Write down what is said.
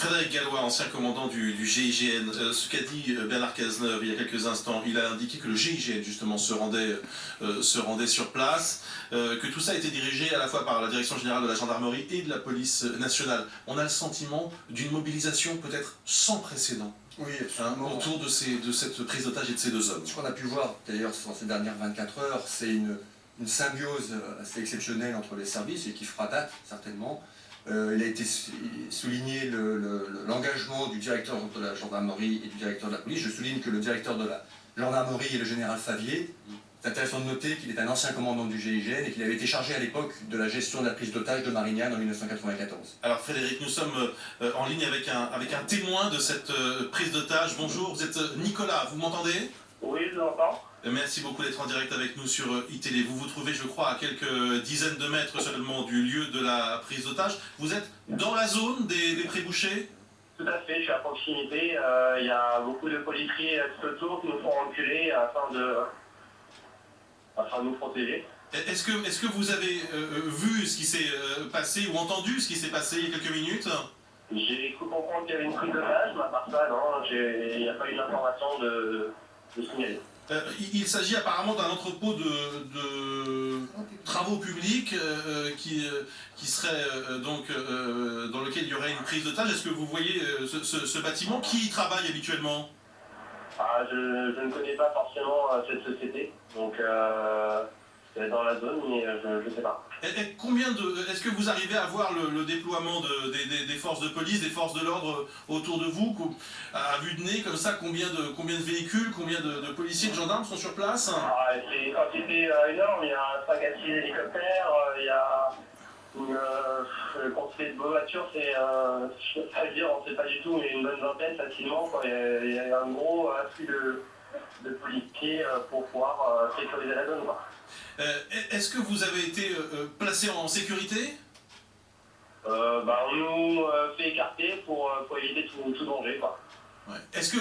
Frédéric Gallois, ancien commandant du GIGN, ce qu'a dit Bernard Cazeneuve il y a quelques instants, il a indiqué que le GIGN justement se rendait sur place, que tout ça a été dirigé à la fois par la Direction Générale de la Gendarmerie et de la Police Nationale. On a le sentiment d'une mobilisation peut-être sans précédent. Oui, absolument. Autour de cette prise d'otage et de ces deux hommes. Ce qu'on a pu voir d'ailleurs sur ces dernières 24 heures, c'est une symbiose assez exceptionnelle entre les services et qui fera date certainement. Il a été souligné l'engagement du directeur de la gendarmerie et du directeur de la police. Je souligne que le directeur de la gendarmerie est le général Favier. C'est intéressant de noter qu'il est un ancien commandant du GIGN et qu'il avait été chargé à l'époque de la gestion de la prise d'otage de Marignane en 1994. Alors Frédéric, nous sommes en ligne avec un témoin de cette prise d'otage. Bonjour, vous êtes Nicolas, vous m'entendez? Oui, je l'entends. Merci beaucoup d'être en direct avec nous sur iTélé. Vous vous trouvez, je crois, à quelques dizaines de mètres seulement du lieu de la prise d'otage. Vous êtes dans la zone des prébouchés? Tout à fait, je suis à proximité. Il y a beaucoup de policiers tout autour qui nous font reculer afin de nous protéger. Est-ce que vous avez vu ce qui s'est passé ou entendu ce qui s'est passé il y a quelques minutes? J'ai cru comprendre qu'il y avait une prise d'otage, mais à part ça, non, il n'y a pas eu d'information de signaler. Il s'agit apparemment d'un entrepôt de travaux publics qui serait donc dans lequel il y aurait une prise d'otage. Est-ce que vous voyez ce bâtiment? Qui y travaille habituellement? Je ne connais pas forcément cette société, donc c'est dans la zone, mais je ne sais pas. Est-ce que vous arrivez à voir le déploiement des forces de police, des forces de l'ordre autour de vous, à vue de nez comme ça, combien de véhicules, combien de policiers, de gendarmes sont sur place? C'est une quantité énorme, il y a 5 à 6 hélicoptères, il y a une quantité de voitures, je ne peux pas le dire, on ne sait pas du tout, mais une bonne vingtaine facilement, quoi. Il y a un gros afflux de policiers pour pouvoir sécuriser la zone, quoi. Est-ce que vous avez été placé en sécurité? On nous fait écarter pour éviter tout danger, quoi. Ouais. Est-ce que